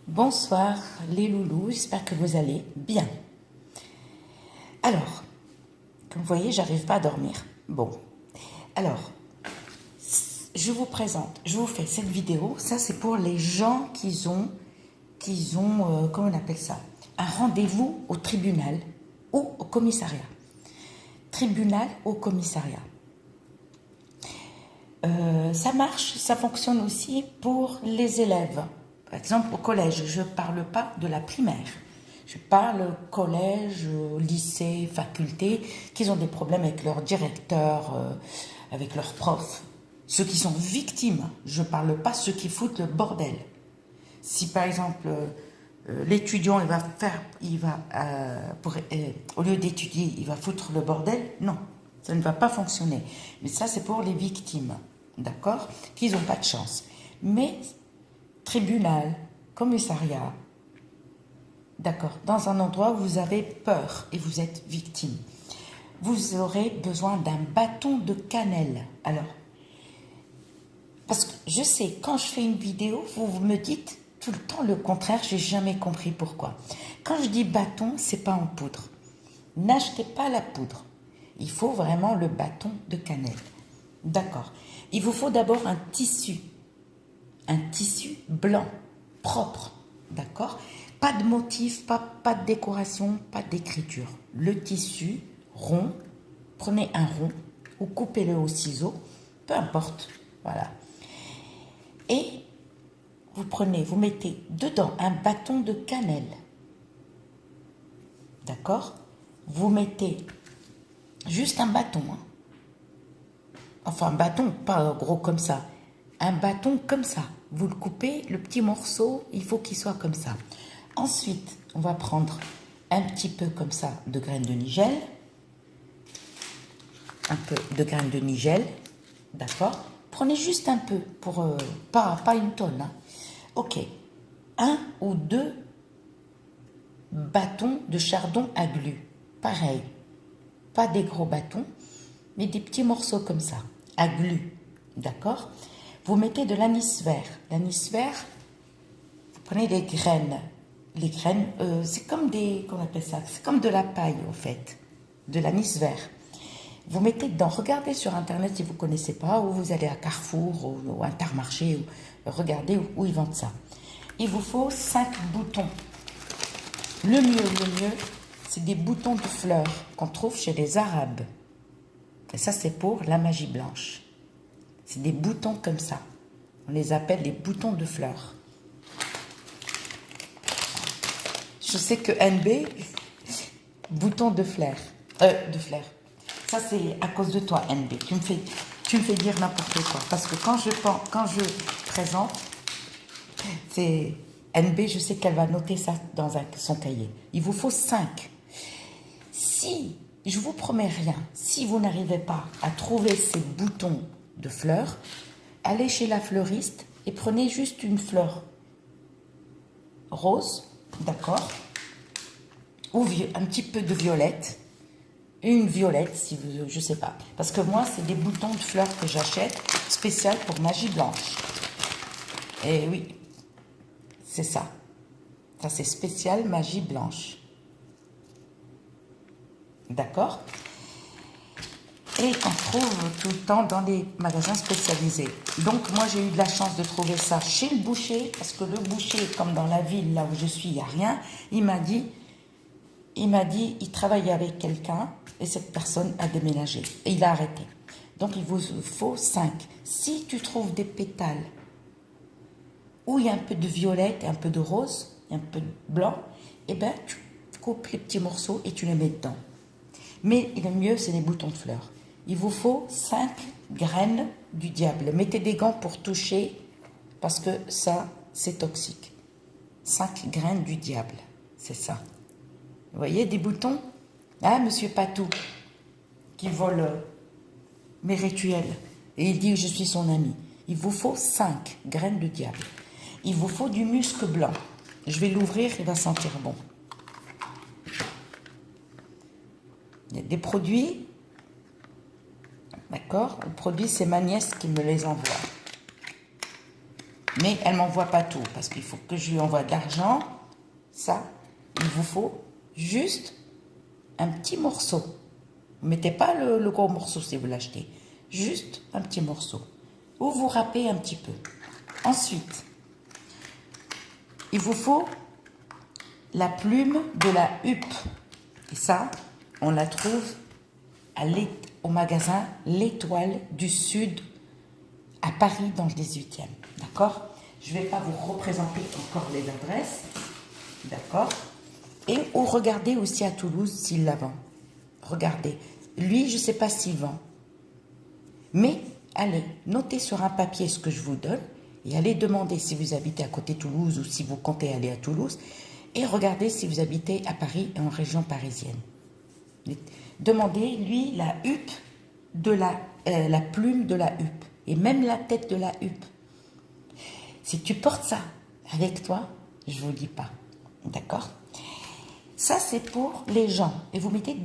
Bonsoir les loulous, j'espère que vous allez bien. Alors, comme vous voyez, j'arrive pas à dormir. Bon, alors, je vous présente, je vous fais cette vidéo. Ça, c'est pour les gens qui ont, comment on appelle ça, un rendez-vous au tribunal ou au commissariat. Tribunal ou commissariat. Ça marche, ça fonctionne aussi pour les élèves. Par exemple, au collège, je ne parle pas de la primaire. Je parle collège, lycée, faculté, qui ont des problèmes avec leur directeur, avec leurs profs. Ceux qui sont victimes, je ne parle pas ceux qui foutent le bordel. Si par exemple, l'étudiant, au lieu d'étudier, il va foutre le bordel, non, ça ne va pas fonctionner. Mais ça, c'est pour les victimes, d'accord, qui n'ont pas de chance. Mais tribunal, commissariat, d'accord, dans un endroit où vous avez peur et vous êtes victime, vous aurez besoin d'un bâton de cannelle. Alors, parce que je sais, quand je fais une vidéo, vous me dites tout le temps le contraire, j'ai jamais compris pourquoi. Quand je dis bâton, c'est pas en poudre. N'achetez pas la poudre. Il faut vraiment le bâton de cannelle. D'accord. Il vous faut d'abord un tissu blanc, propre. D'accord. Pas de motif, pas de décoration, pas d'écriture. Le tissu rond, prenez un rond ou coupez-le au ciseau, peu importe. Voilà. Et vous mettez dedans un bâton de cannelle. D'accord? Vous mettez juste un bâton. Hein. Enfin, un bâton, pas gros comme ça. Un bâton comme ça. Vous le coupez, le petit morceau, il faut qu'il soit comme ça. Ensuite, on va prendre un petit peu comme ça de graines de nigel. Un peu de graines de nigel. D'accord? Prenez juste un peu, pour pas une tonne. Hein. Ok. 1 ou 2 bâtons de chardon à glu. Pareil. Pas des gros bâtons, mais des petits morceaux comme ça, à glu. D'accord? Vous mettez de l'anis vert. L'anis vert, vous prenez les graines. Les graines, c'est comme des, comment on appelle ça? C'est comme de la paille, en fait. De l'anis vert. Vous mettez dedans, regardez sur internet si vous ne connaissez pas, ou vous allez à Carrefour ou Intermarché, regardez où ils vendent ça. Il vous faut 5 boutons. Le mieux, c'est des boutons de fleurs qu'on trouve chez les Arabes. Et ça, c'est pour la magie blanche. C'est des boutons comme ça. On les appelle les boutons de fleurs. Je sais que NB, bouton de fleurs. Ça, c'est à cause de toi, NB. Tu me fais dire n'importe quoi. Parce que quand je présente, c'est NB, je sais qu'elle va noter ça dans son cahier. Il vous faut 5. Si, je vous promets rien, si vous n'arrivez pas à trouver ces boutons de fleurs, allez chez la fleuriste et prenez juste une fleur rose, d'accord, ou un petit peu de violette. Une violette, si vous, je sais pas. Parce que moi, c'est des boutons de fleurs que j'achète, spécial pour magie blanche. Et oui, c'est ça. Ça, c'est spécial magie blanche. D'accord? Et qu'on trouve tout le temps dans les magasins spécialisés. Donc, moi, j'ai eu de la chance de trouver ça chez le boucher, parce que le boucher, comme dans la ville, là où je suis, il n'y a rien. Il m'a dit, il travaillait avec quelqu'un, et cette personne a déménagé. Et il a arrêté. Donc, il vous faut 5. Si tu trouves des pétales où il y a un peu de violette et un peu de rose, et un peu de blanc, eh bien, tu coupes les petits morceaux et tu les mets dedans. Mais le mieux, c'est les boutons de fleurs. Il vous faut 5 graines du diable. Mettez des gants pour toucher, parce que ça, c'est toxique. 5 graines du diable, c'est ça. Vous voyez, des boutons? Ah, monsieur Patou, qui vole mes rituels. Et il dit que je suis son ami. Il vous faut 5 graines de diable. Il vous faut du musc blanc. Je vais l'ouvrir, il va sentir bon. Il y a des produits, d'accord? Les produits, c'est ma nièce qui me les envoie. Mais elle m'envoie pas tout, parce qu'il faut que je lui envoie de l'argent. Ça, il vous faut juste un petit morceau. Vous mettez pas le gros morceau si vous l'achetez. Juste un petit morceau. Ou vous râpez un petit peu. Ensuite, il vous faut la plume de la huppe. Et ça, on la trouve au magasin L'Étoile du Sud à Paris dans le 18e. D'accord? Je ne vais pas vous représenter encore les adresses. D'accord? Et ou regardez aussi à Toulouse s'il la vend. Regardez. Lui, je ne sais pas s'il vend. Mais allez, notez sur un papier ce que je vous donne et allez demander si vous habitez à côté de Toulouse ou si vous comptez aller à Toulouse et regardez si vous habitez à Paris et en région parisienne. Demandez, lui, la huppe de la plume de la huppe et même la tête de la huppe. Si tu portes ça avec toi, je ne vous dis pas. D'accord? Ça, c'est pour les gens. Et vous mettez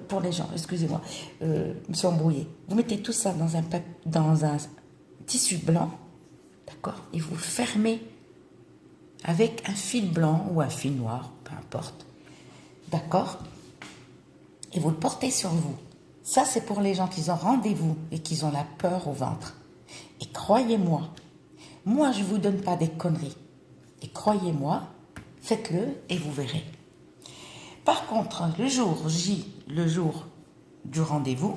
pour les gens, excusez-moi, je me suis embrouillée. Vous mettez tout ça dans un tissu blanc, d'accord? Et vous fermez avec un fil blanc ou un fil noir, peu importe. D'accord? Et vous le portez sur vous. Ça, c'est pour les gens qui ont rendez-vous et qui ont la peur au ventre. Et croyez-moi, moi, je ne vous donne pas des conneries. Et croyez-moi, faites-le et vous verrez. Par contre, le jour J, le jour du rendez-vous,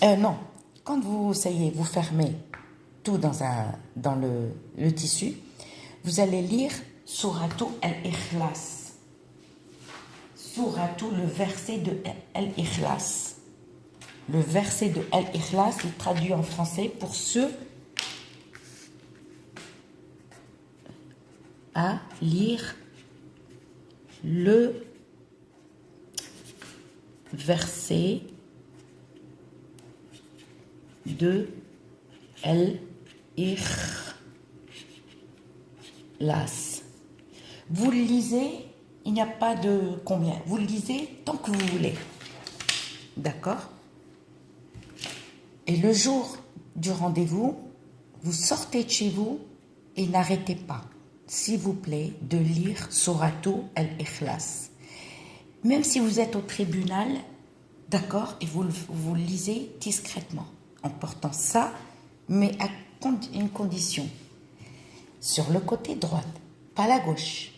non, quand vous, ça y est, vous fermez tout dans le tissu, vous allez lire Souratou al-Ikhlas. Souratou, le verset de al-Ikhlas. Le verset de al-Ikhlas est traduit en français pour ceux à lire le verset de al-Ikhlas. Vous le lisez, il n'y a pas de combien. Vous le lisez tant que vous voulez. D'accord? Et le jour du rendez-vous, vous sortez de chez vous et n'arrêtez pas, s'il vous plaît, de lire Souratou al-Ikhlas. Même si vous êtes au tribunal, d'accord, et vous le lisez discrètement, en portant ça, mais à une condition. Sur le côté droit, pas la gauche.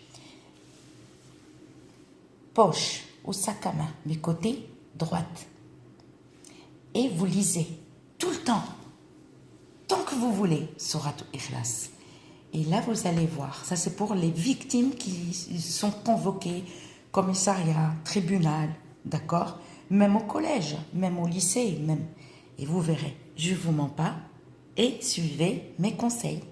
Poche ou sac à main, mais côté droite. Et vous lisez tout le temps, tant que vous voulez, Souratou Ikhlas. Et là, vous allez voir, ça c'est pour les victimes qui sont convoquées, commissariat, tribunal, d'accord? Même au collège, même au lycée, même. Et vous verrez, je ne vous mens pas et suivez mes conseils.